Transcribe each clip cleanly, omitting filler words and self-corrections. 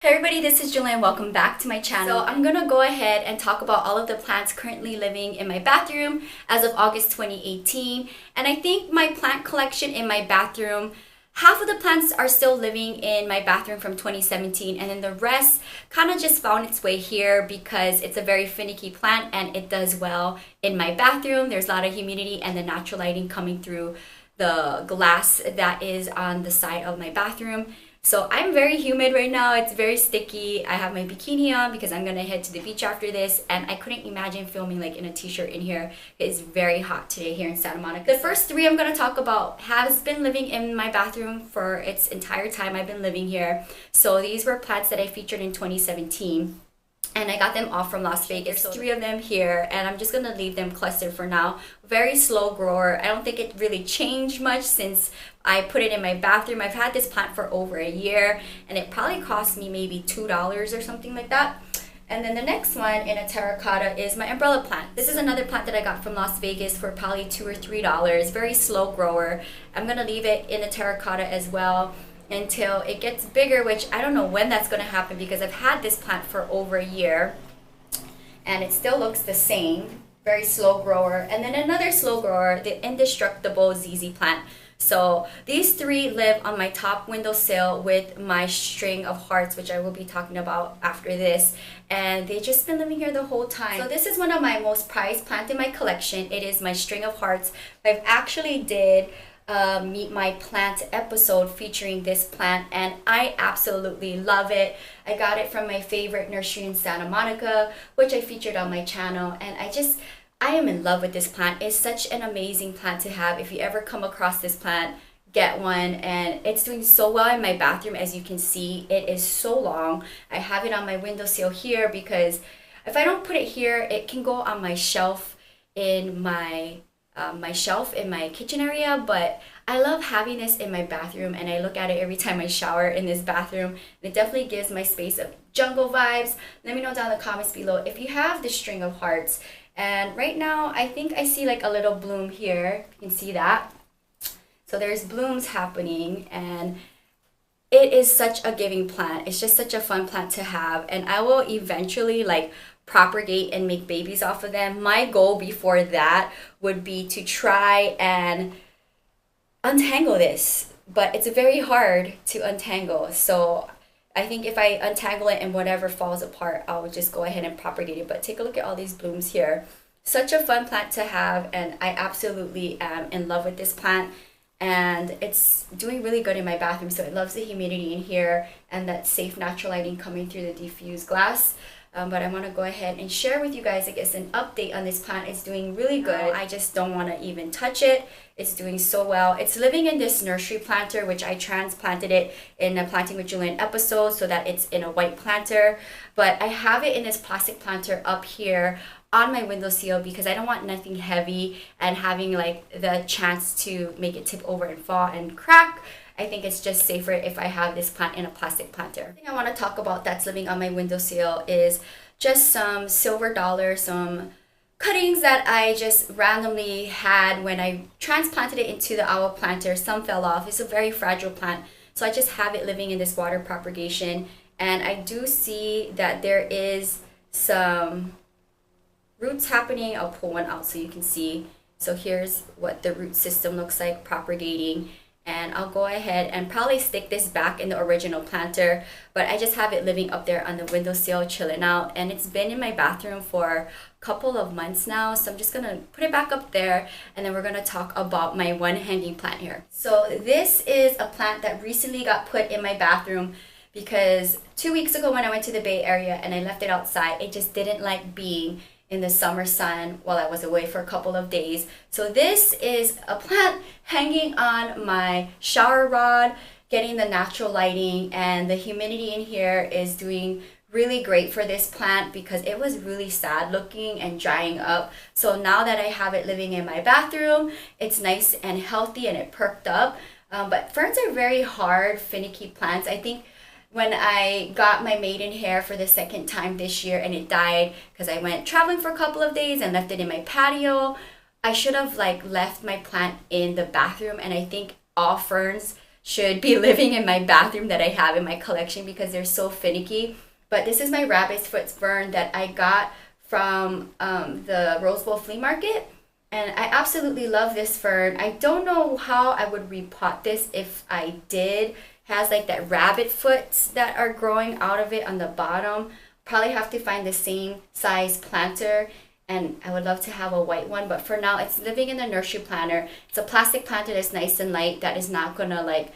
Hey everybody, this is Julian. Welcome back to my channel. So I'm gonna go ahead and talk about all of the plants currently living in my bathroom as of August 2018. And I think my plant collection in my bathroom, half of the plants are still living in my bathroom from 2017, and then the rest kind of just found its way here because it's a very finicky plant and it does well in my bathroom. There's a lot of humidity and the natural lighting coming through the glass that is on the side of my bathroom. So I'm very humid right now. It's very sticky. I have my bikini on because I'm gonna head to the beach after this, and I couldn't imagine filming like in a t-shirt in here. It's very hot today here in Santa Monica. The first three I'm gonna talk about has been living in my bathroom for its entire time I've been living here. So these were plants that I featured in 2017. And I got them off from Las Vegas. There's three of them here, and I'm just gonna leave them clustered for now. Very slow grower. I don't think it really changed much since I put it in my bathroom. I've had this plant for over a year, and it probably cost me maybe $2 or something like that. And then the next one in a terracotta is my umbrella plant. This is another plant that I got from Las Vegas for probably $2 or $3. Very slow grower. I'm gonna leave it in a terracotta as well until it gets bigger, which I don't know when that's going to happen because I've had this plant for over a year and it still looks the same. Very slow grower. And then another slow grower, the indestructible ZZ plant. So these three live on my top windowsill with my string of hearts, which I will be talking about after this, and they've just been living here the whole time. So this is one of my most prized plants in my collection. It is my string of hearts. I've actually did Meet My Plant episode featuring this plant, and I absolutely love it. I got it from my favorite nursery in Santa Monica, which I featured on my channel, and I am in love with this plant. It's such an amazing plant to have. If you ever come across this plant, get one, and it's doing so well in my bathroom. As you can see, it is so long. I have it on my windowsill here because if I don't put it here, it can go on my shelf in my shelf in my kitchen area, but I love having this in my bathroom, and I look at it every time I shower in this bathroom. It definitely gives my space of jungle vibes. Let me know down in the comments below if you have the string of hearts. And right now I think I see like a little bloom here. You can see that. So there's blooms happening, and it is such a giving plant. It's just such a fun plant to have, and I will eventually like propagate and make babies off of them. My goal before that would be to try and untangle this, but it's very hard to untangle. So I think if I untangle it and whatever falls apart, I'll just go ahead and propagate it. But take a look at all these blooms here. Such a fun plant to have, and I absolutely am in love with this plant. And it's doing really good in my bathroom, so it loves the humidity in here and that safe natural lighting coming through the diffused glass. But I want to go ahead and share with you guys, I guess, an update on this plant. It's doing really good. I just don't want to even touch it. It's doing so well. It's living in this nursery planter, which I transplanted it in a Planting with Julian episode so that it's in a white planter. But I have it in this plastic planter up here on my windowsill because I don't want nothing heavy and having like the chance to make it tip over and fall and crack. I think it's just safer if I have this plant in a plastic planter. The thing I want to talk about that's living on my windowsill is just some silver dollar, some cuttings that I just randomly had when I transplanted it into the owl planter. Some fell off. It's a very fragile plant, so I just have it living in this water propagation, and I do see that there is some roots happening. I'll pull one out so you can see. So here's what the root system looks like propagating. And I'll go ahead and probably stick this back in the original planter, but I just have it living up there on the windowsill chilling out, and it's been in my bathroom for a couple of months now, so I'm just gonna put it back up there, and then we're gonna talk about my one hanging plant here. So this is a plant that recently got put in my bathroom because 2 weeks ago when I went to the Bay Area and I left it outside, it just didn't like being in the summer sun while I was away for a couple of days. So this is a plant hanging on my shower rod, getting the natural lighting, and the humidity in here is doing really great for this plant because it was really sad looking and drying up. So now that I have it living in my bathroom, it's nice and healthy and it perked up. But ferns are very hard, finicky plants. I think when I got my maiden hair for the second time this year and it died because I went traveling for a couple of days and left it in my patio, I should have like left my plant in the bathroom, and I think all ferns should be living in my bathroom that I have in my collection because they're so finicky. But this is my rabbit's foot fern that I got from the Rose Bowl flea market. And I absolutely love this fern. I don't know how I would repot this if I did. It has like that rabbit foot that are growing out of it on the bottom. Probably have to find the same size planter. And I would love to have a white one, but for now it's living in the nursery planter. It's a plastic planter that's nice and light that is not gonna like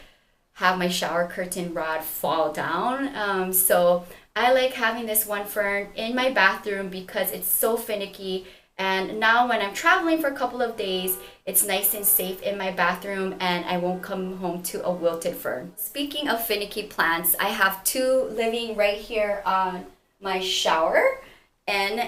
have my shower curtain rod fall down. So I like having this one fern in my bathroom because it's so finicky. And now when I'm traveling for a couple of days, it's nice and safe in my bathroom and I won't come home to a wilted fern. Speaking of finicky plants, I have two living right here on my shower. And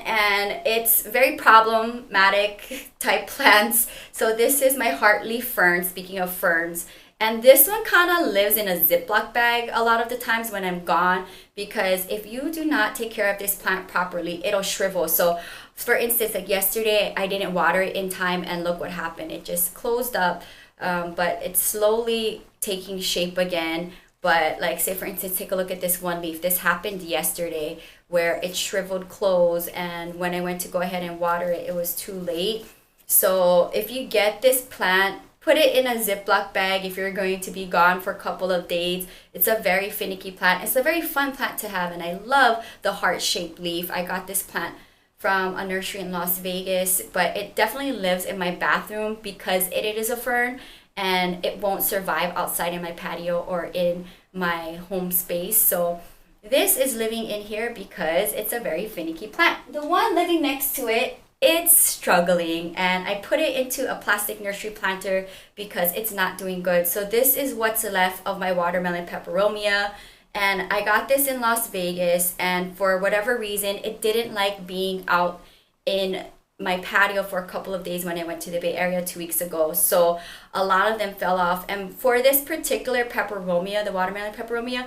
it's very problematic type plants. So this is my heartleaf fern, speaking of ferns. And this one kind of lives in a Ziploc bag a lot of the times when I'm gone, because if you do not take care of this plant properly, it'll shrivel. So for instance, like yesterday, I didn't water it in time and look what happened. It just closed up, but it's slowly taking shape again. But like say for instance, take a look at this one leaf. This happened yesterday where it shriveled close, and when I went to go ahead and water it, it was too late. So if you get this plant, put it in a Ziploc bag if you're going to be gone for a couple of days. It's a very finicky plant. It's a very fun plant to have, and I love the heart-shaped leaf. I got this plant from a nursery in Las Vegas, but it definitely lives in my bathroom because it is a fern and it won't survive outside in my patio or in my home space. So this is living in here because it's a very finicky plant. The one living next to it, it's struggling, and I put it into a plastic nursery planter because it's not doing good. So this is what's left of my watermelon peperomia, and I got this in Las Vegas, and for whatever reason it didn't like being out in my patio for a couple of days when I went to the Bay Area 2 weeks ago. So a lot of them fell off. And for this particular peperomia, the watermelon peperomia,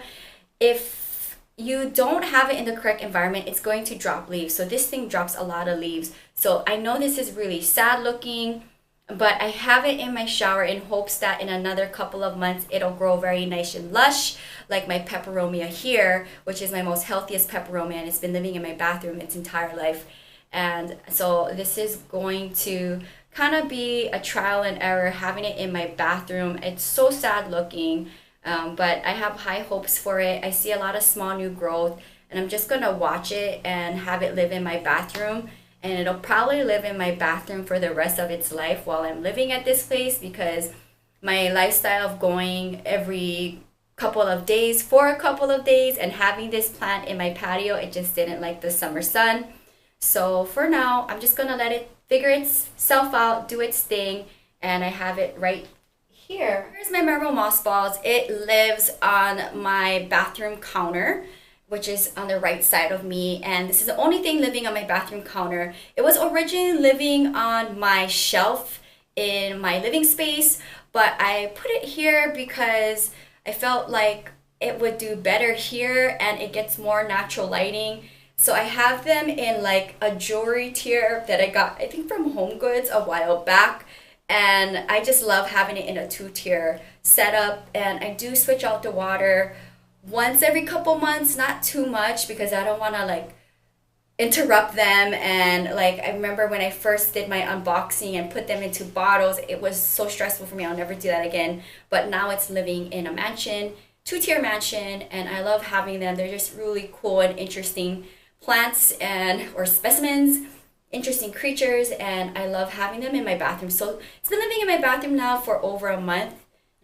if you don't have it in the correct environment, it's going to drop leaves. So this thing drops a lot of leaves. So I know this is really sad looking, but I have it in my shower in hopes that in another couple of months it'll grow very nice and lush, like my peperomia here, which is my most healthiest peperomia, and it's been living in my bathroom its entire life. And so this is going to kind of be a trial and error having it in my bathroom. It's so sad looking, but I have high hopes for it. I see a lot of small new growth, and I'm just gonna watch it and have it live in my bathroom. And it'll probably live in my bathroom for the rest of its life while I'm living at this place, because my lifestyle of going every couple of days for a couple of days and having this plant in my patio, it just didn't like the summer sun. So for now, I'm just gonna let it figure itself out, do its thing, and I have it right here. Here's my marble moss balls. It lives on my bathroom counter, which is on the right side of me, and this is the only thing living on my bathroom counter. It was originally living on my shelf in my living space, but I put it here because I felt like it would do better here and it gets more natural lighting. So I have them in like a jewelry tier that I got, I think from Home Goods a while back. And I just love having it in a 2-tier setup. And I do switch out the water once every couple months, not too much because I don't want to like interrupt them. And like I remember when I first did my unboxing and put them into bottles, it was so stressful for me. I'll never do that again. But now it's living in a mansion, 2-tier mansion, and I love having them. They're just really cool and interesting plants and or specimens, interesting creatures, and I love having them in my bathroom. So it's been living in my bathroom now for over a month.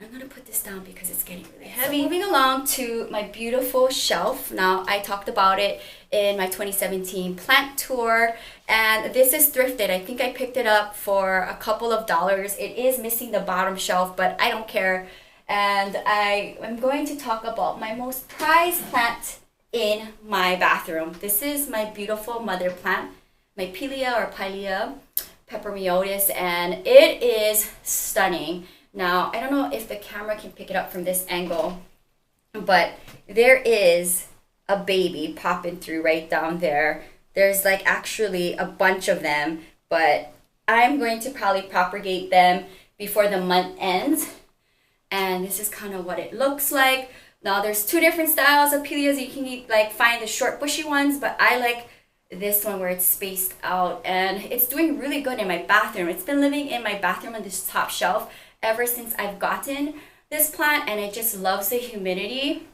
I'm gonna put this down because it's getting really heavy. So moving along to my beautiful shelf. Now I talked about it in my 2017 plant tour, and this is thrifted. I think I picked it up for a couple of dollars. It is missing the bottom shelf, but I don't care. And I am going to talk about my most prized plant in my bathroom. This is my beautiful mother plant, my Pilea Peperomioides, and it is stunning. Now, I don't know if the camera can pick it up from this angle, but there is a baby popping through right down there. There's like actually a bunch of them, but I'm going to probably propagate them before the month ends. and this is kind of what it looks like. Now there's two different styles of Pileas. You can like find the short bushy ones, but I like this one where it's spaced out, and it's doing really good in my bathroom. It's been living in my bathroom on this top shelf ever since I've gotten this plant, and it just loves the humidity.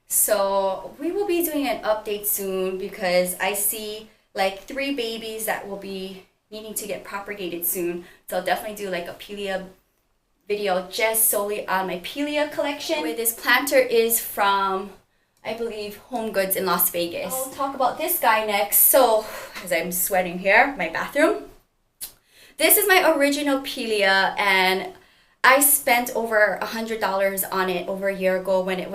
So we will be doing an update soon because I see like 3 babies that will be needing to get propagated soon. So I'll definitely do like a Pilea video just solely on my Pilea collection. This planter is from, I believe, Home Goods in Las Vegas. I'll talk about this guy next. So as I'm sweating here, my bathroom. This is my original Pilea, and I spent over $100 on it over a year ago when it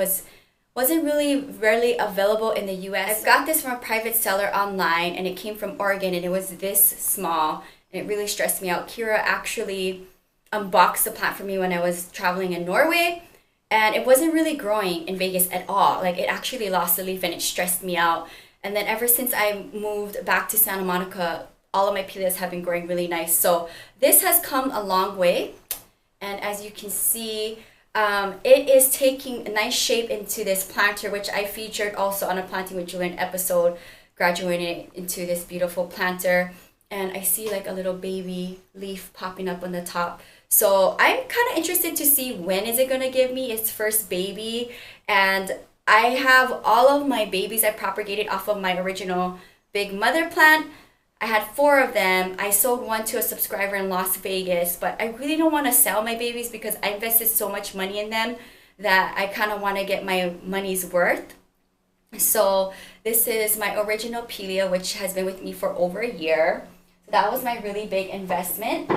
wasn't really rarely available in the US. I got this from a private seller online, and it came from Oregon, and it was this small, and it really stressed me out. Kira actually unboxed the plant for me when I was traveling in Norway, and it wasn't really growing in Vegas at all. Like, it actually lost a leaf, and it stressed me out. And then ever since I moved back to Santa Monica, all of my Pileas have been growing really nice. So this has come a long way, and as you can see, it is taking a nice shape into this planter, which I featured also on a Planting with Julian episode, graduating into this beautiful planter. And I see like a little baby leaf popping up on the top. So I'm kind of interested to see when is it going to give me its first baby. And I have all of my babies I propagated off of my original big mother plant. I had 4 of them. I sold one to a subscriber in Las Vegas, but I really don't want to sell my babies because I invested so much money in them that I kind of want to get my money's worth. So this is my original Pilea, which has been with me for over a year. So that was my really big investment.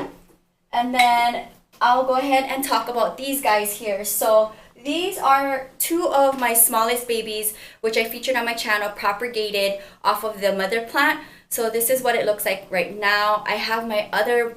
And then I'll go ahead and talk about these guys here. So these are 2 of my smallest babies, which I featured on my channel, propagated off of the mother plant. So this is what it looks like right now. I have my other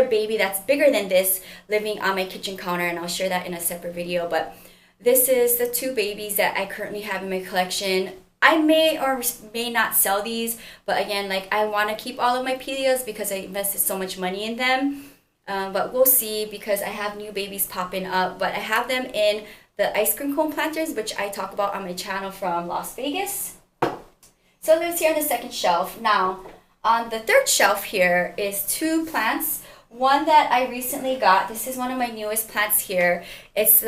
baby that's bigger than this living on my kitchen counter, and I'll share that in a separate video. But this is the 2 babies that I currently have in my collection. I may or may not sell these, but again, like, I want to keep all of my Pileas because I invested so much money in them. But we'll see because I have new babies popping up. But I have them in the ice cream cone planters, which I talk about on my channel from Las Vegas. So that's here on the second shelf. Now, on the third shelf here is 2 plants. One that I recently got. This is one of my newest plants here. It's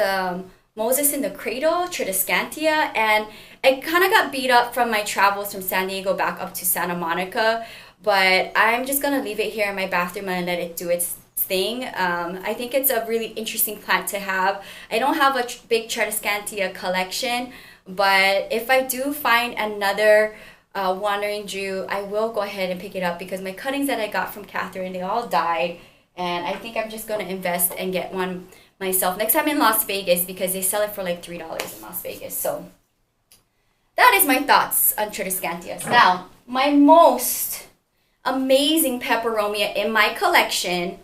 Moses in the Cradle, Tradescantia, and it kind of got beat up from my travels from San Diego back up to Santa Monica. But I'm just going to leave it here in my bathroom and let it do its thing. I think it's a really interesting plant to have. I don't have a big Tradescantia collection, but if I do find another Wandering Jew, I will go ahead and pick it up because my cuttings that I got from Catherine, they all died, and I think I'm just going to invest and get one myself next time in Las Vegas because they sell it for like $3 in Las Vegas. So that is my thoughts on Tradescantias. Now, my most amazing peperomia in my collection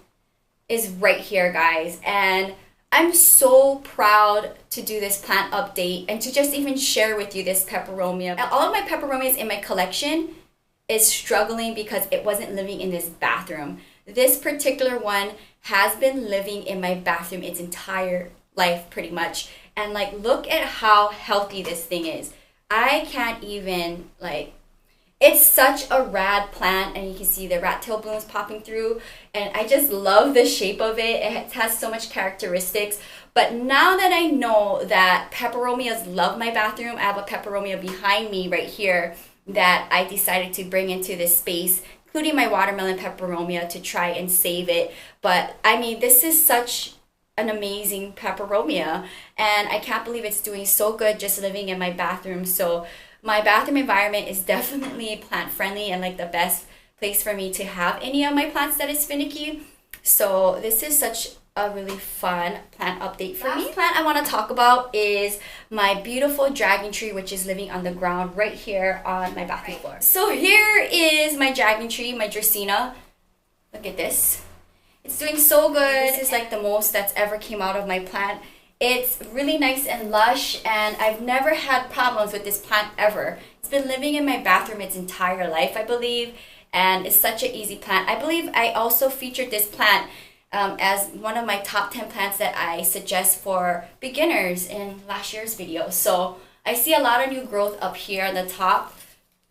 is right here, guys, and I'm so proud to do this plant update and to just even share with you this peperomia. All of my peperomias in my collection is struggling because it wasn't living in this bathroom. This particular one has been living in my bathroom its entire life pretty much. And like, look at how healthy this thing is. I can't even, like, it's such a rad plant, and you can see the rat tail blooms popping through, and I just love the shape of it. It has so much characteristics. But now that I know that peperomias love my bathroom, I have a peperomia behind me right here that I decided to bring into this space, including my watermelon peperomia, to try and save it. But I mean, this is such an amazing peperomia, and I can't believe it's doing so good just living in my bathroom. So my bathroom environment is definitely plant friendly and like the best place for me to have any of my plants that is finicky. So this is such a really fun plant update for me. Last plant I want to talk about is my beautiful dragon tree, which is living on the ground right here on my bathroom floor. So here is my dragon tree, my Draceana. Look at this. It's doing so good. This is like the most that's ever came out of my plant. It's really nice and lush, and I've never had problems with this plant ever. It's been living in my bathroom its entire life, I believe, and it's such an easy plant. I believe I also featured this plant as one of my top 10 plants that I suggest for beginners in last year's video. So I see a lot of new growth up here on the top,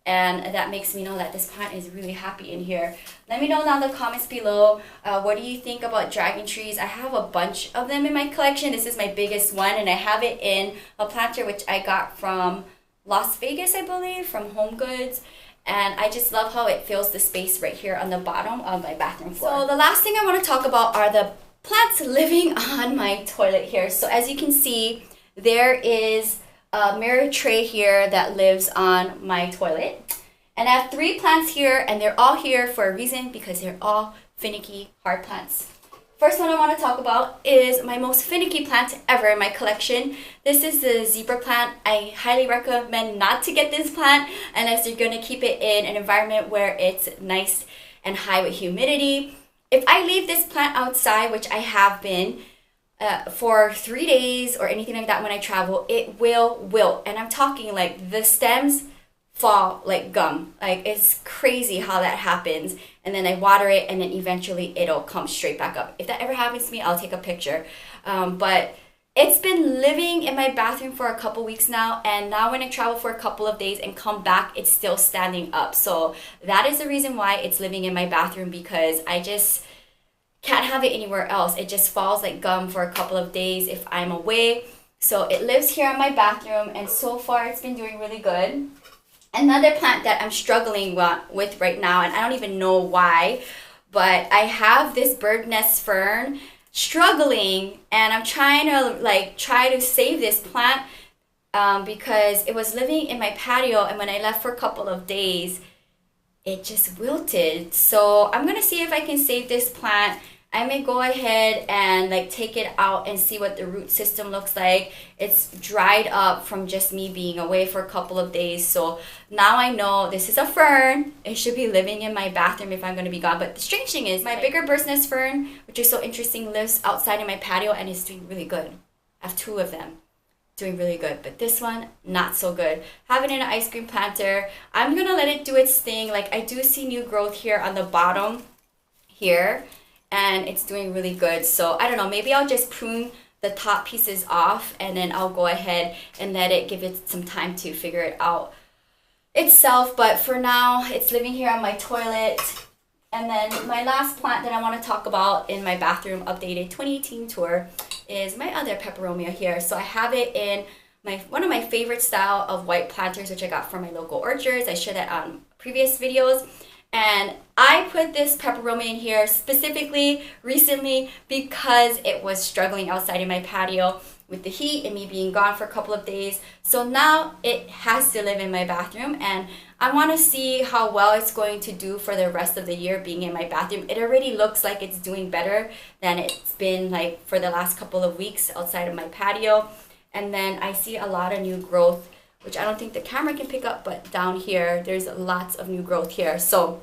and that makes me know that this plant is really happy in here. Let me know down in the comments below, what do you think about dragon trees? I have a bunch of them in my collection. This is my biggest one, and I have it in a planter which I got from Las Vegas, I believe, from Home Goods. And I just love how it fills the space right here on the bottom of my bathroom floor. So the last thing I want to talk about are the plants living on my toilet here. So as you can see, there is a mirror tray here that lives on my toilet. And I have 3 plants here, and they're all here for a reason, because they're all finicky hard plants. First one I want to talk about is my most finicky plant ever in my collection. This is the zebra plant. I highly recommend not to get this plant unless you're going to keep it in an environment where it's nice and high with humidity. If I leave this plant outside, which I have been, for 3 days or anything like that when I travel, it will wilt. And I'm talking like the stems fall like gum. Like, it's crazy how that happens. And then I water it, and then eventually it'll come straight back up. If that ever happens to me, I'll take a picture. But it's been living in my bathroom for a couple weeks now, and now when I travel for a couple of days and come back, it's still standing up. So that is the reason why it's living in my bathroom, because I just can't have it anywhere else. It just falls like gum for a couple of days if I'm away. So it lives here in my bathroom, and so far it's been doing really good. Another plant that I'm struggling with right now, and I don't even know why, but I have this bird nest fern struggling, and I'm trying to save this plant because it was living in my patio, and when I left for a couple of days, it just wilted. So I'm gonna see if I can save this plant. I may go ahead and take it out and see what the root system looks like. It's dried up from just me being away for a couple of days. So now I know this is a fern. It should be living in my bathroom if I'm going to be gone. But the strange thing is, my bigger bird's nest fern, which is so interesting, lives outside in my patio and is doing really good. I have 2 of them doing really good. But this one, not so good. Have it in an ice cream planter. I'm going to let it do its thing. I do see new growth here on the bottom here, and it's doing really good. So I don't know, maybe I'll just prune the top pieces off, and then I'll go ahead and let it give it some time to figure it out itself. But for now, it's living here on my toilet. And then my last plant that I want to talk about in my bathroom updated 2018 tour is my other peperomia here. So I have it in one of my favorite style of white planters, which I got from my local orchards. I shared that on previous videos. And I put this peperomia in here specifically recently because it was struggling outside in my patio with the heat and me being gone for a couple of days. So now it has to live in my bathroom, and I want to see how well it's going to do for the rest of the year being in my bathroom. It already looks like it's doing better than it's been for the last couple of weeks outside of my patio. And then I see a lot of new growth, which I don't think the camera can pick up, but down here, there's lots of new growth here. So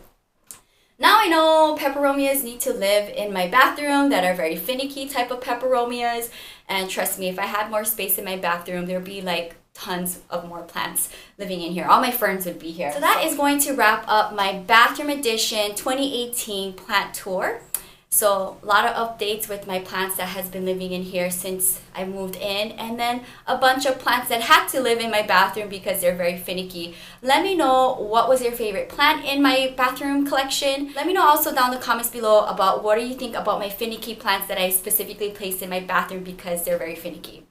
now I know peperomias need to live in my bathroom that are very finicky type of peperomias. And trust me, if I had more space in my bathroom, there'd be tons of more plants living in here. All my ferns would be here. So that is going to wrap up my bathroom edition 2018 plant tour. So a lot of updates with my plants that has been living in here since I moved in, and then a bunch of plants that had to live in my bathroom because they're very finicky. Let me know what was your favorite plant in my bathroom collection. Let me know also down in the comments below about what do you think about my finicky plants that I specifically placed in my bathroom because they're very finicky.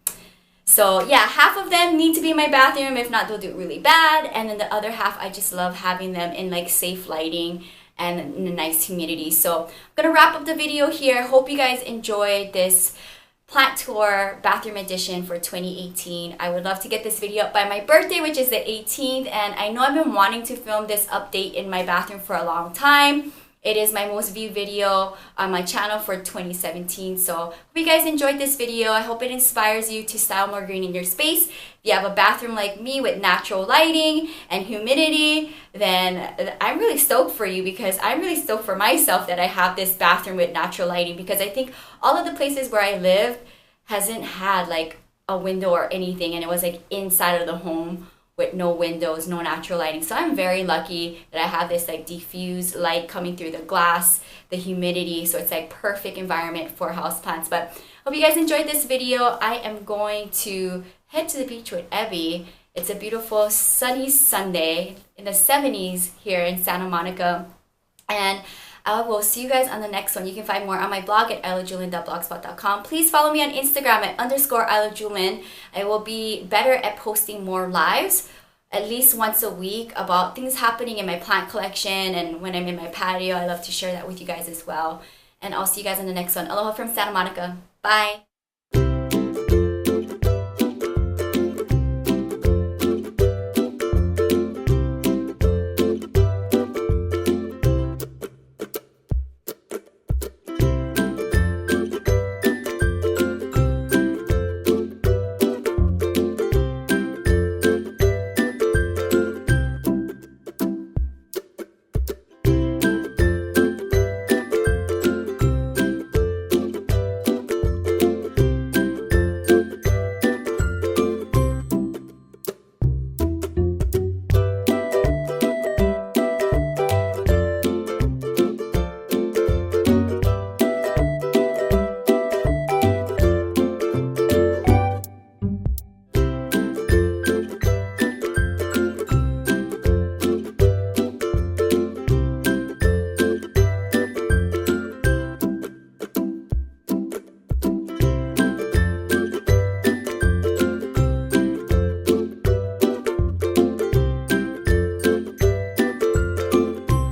So yeah, half of them need to be in my bathroom. If not, they'll do really bad. And then the other half, I just love having them in safe lighting and in a nice humidity. So I'm gonna wrap up the video here. Hope you guys enjoyed this plant tour bathroom edition for 2018. I would love to get this video up by my birthday, which is the 18th, and I know I've been wanting to film this update in my bathroom for a long time. It is my most viewed video on my channel for 2017. So hope you guys enjoyed this video. I hope it inspires you to style more green in your space. If you have a bathroom like me with natural lighting and humidity, then I'm really stoked for you, because I'm really stoked for myself that I have this bathroom with natural lighting, because I think all of the places where I lived hasn't had a window or anything, and it was inside of the home with no windows, no natural lighting. So I'm very lucky that I have this like diffused light coming through the glass, the humidity, so it's like perfect environment for houseplants. But hope you guys enjoyed this video. I am going to head to the beach with Evie. It's a beautiful sunny Sunday in the 70s here in Santa Monica. And I will see you guys on the next one. You can find more on my blog at ilovejewelyn.blogspot.com. Please follow me on Instagram at _ilovejewelyn. I will be better at posting more lives at least once a week about things happening in my plant collection, and when I'm in my patio, I love to share that with you guys as well. And I'll see you guys on the next one. Aloha from Santa Monica. Bye.